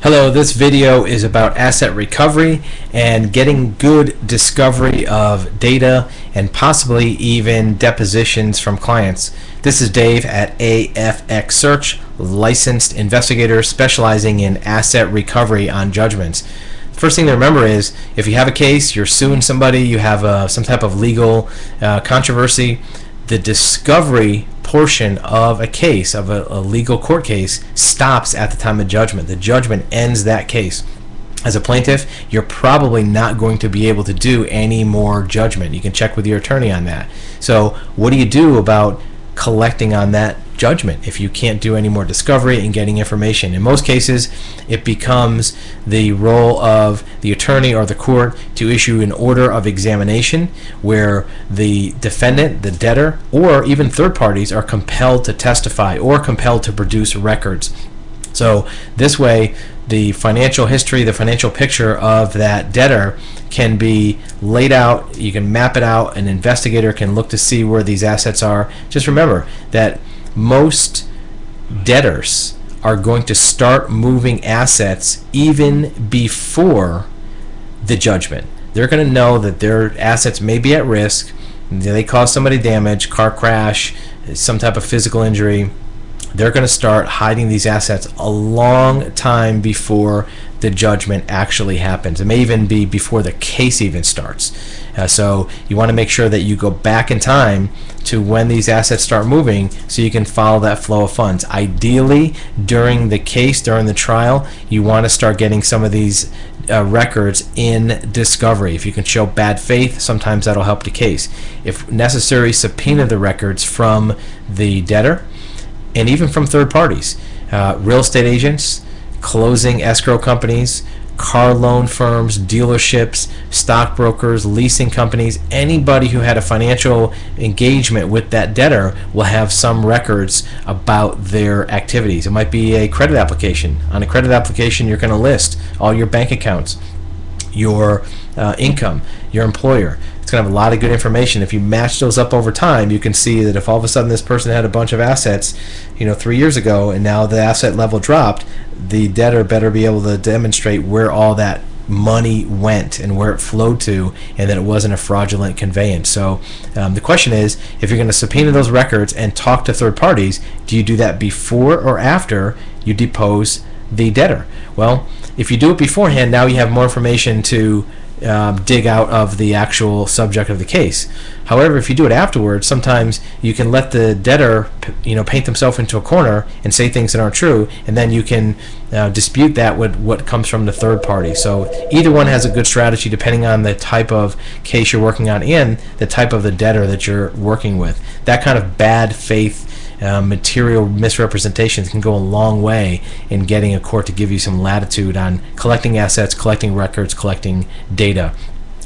Hello, this video is about asset recovery and getting good discovery of data and possibly even depositions from clients. This is Dave at AFX Search, licensed investigator specializing in asset recovery on judgments. First thing to remember is if you have a case, you're suing somebody, you have some type of legal controversy, the discovery portion of a case, of a legal court case, stops at the time of judgment. The judgment ends that case. As a plaintiff, you're probably not going to be able to do any more judgment. You can check with your attorney on that. So what do you do about collecting on that judgment if you can't do any more discovery and getting information? In most cases, it becomes the role of the attorney or the court to issue an order of examination where the defendant, the debtor, or even third parties are compelled to testify or compelled to produce records. So this way, the financial history, the financial picture of that debtor can be laid out. You can map it out. An investigator can look to see where these assets are. Just remember that most debtors are going to start moving assets even before the judgment. They're going to know that their assets may be at risk. They cause somebody damage, car crash, some type of physical injury. They're going to start hiding these assets a long time before the judgment actually happens. It may even be before the case even starts. So you want to make sure that you go back in time to when these assets start moving so you can follow that flow of funds. Ideally, during the case, during the trial, you want to start getting some of these records in discovery. If you can show bad faith, sometimes that'll help the case. If necessary, subpoena the records from the debtor and even from third parties, real estate agents, closing escrow companies, car loan firms, dealerships, stockbrokers, leasing companies. Anybody who had a financial engagement with that debtor will have some records about their activities. It might be a credit application. On a credit application, you're going to list all your bank accounts, your income, your employer. It's going to have a lot of good information. If you match those up over time, you can see that if all of a sudden this person had a bunch of assets, 3 years ago, and now the asset level dropped, the debtor better be able to demonstrate where all that money went and where it flowed to, and that it wasn't a fraudulent conveyance. So the question is, if you're going to subpoena those records and talk to third parties, do you do that before or after you depose the debtor? Well, if you do it beforehand, now you have more information to dig out of the actual subject of the case. However, if you do it afterwards, sometimes you can let the debtor paint themselves into a corner and say things that aren't true, and then you can dispute that with what comes from the third party. So either one has a good strategy depending on the type of case you're working on and the type of the debtor that you're working with. That kind of bad faith material misrepresentations can go a long way in getting a court to give you some latitude on collecting assets, collecting records, collecting data.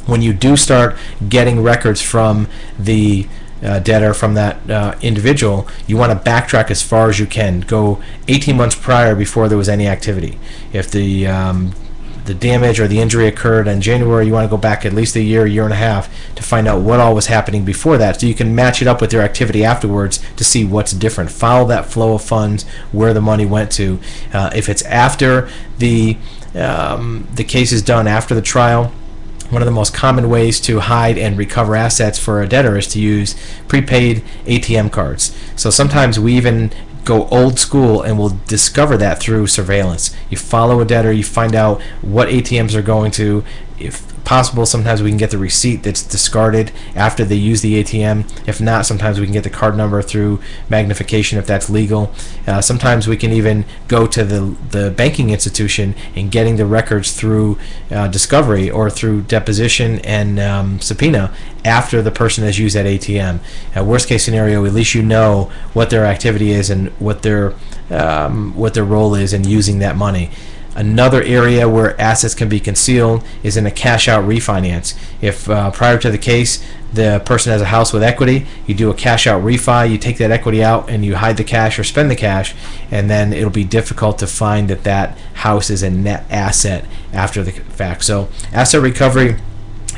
When you do start getting records from the debtor, from that individual, you want to backtrack as far as you can. Go 18 months prior before there was any activity. If the damage or the injury occurred in January, you want to go back at least a year and a half to find out what all was happening before that, so you can match it up with their activity afterwards to see what's different. Follow that flow of funds, where the money went to. If it's after the case is done, after the trial, one of the most common ways to hide and recover assets for a debtor is to use prepaid ATM cards. So sometimes we even go old school and we'll discover that through surveillance. You follow a debtor, you find out what ATMs are going to. If possible, sometimes we can get the receipt that's discarded after they use the ATM. If not, sometimes we can get the card number through magnification if that's legal. Sometimes we can even go to the banking institution and getting the records through discovery or through deposition and subpoena after the person has used that ATM. Worst case scenario, at least you know what their activity is and what their role is in using that money. Another area where assets can be concealed is in a cash-out refinance. If prior to the case the person has a house with equity, you do a cash-out refi, you take that equity out and you hide the cash or spend the cash, and then it'll be difficult to find that house is a net asset after the fact. So asset recovery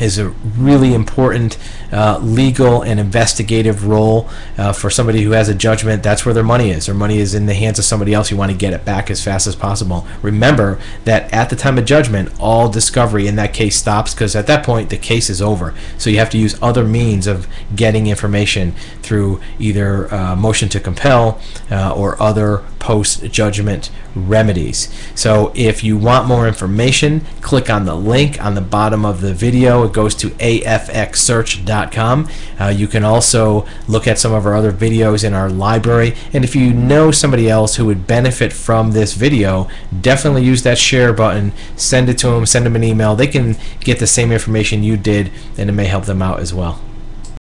is a really important legal and investigative role for somebody who has a judgment. That's where their money is. Their money is in the hands of somebody else. You want to get it back as fast as possible. Remember that at the time of judgment, all discovery in that case stops, because at that point the case is over. So you have to use other means of getting information through either motion to compel or other post-judgment remedies. So if you want more information, click on the link on the bottom of the video. It goes to afxsearch.com. You can also look at some of our other videos in our library, and if you know somebody else who would benefit from this video, definitely use that share button. Send it to them, send them an email. They can get the same information you did, and it may help them out as well.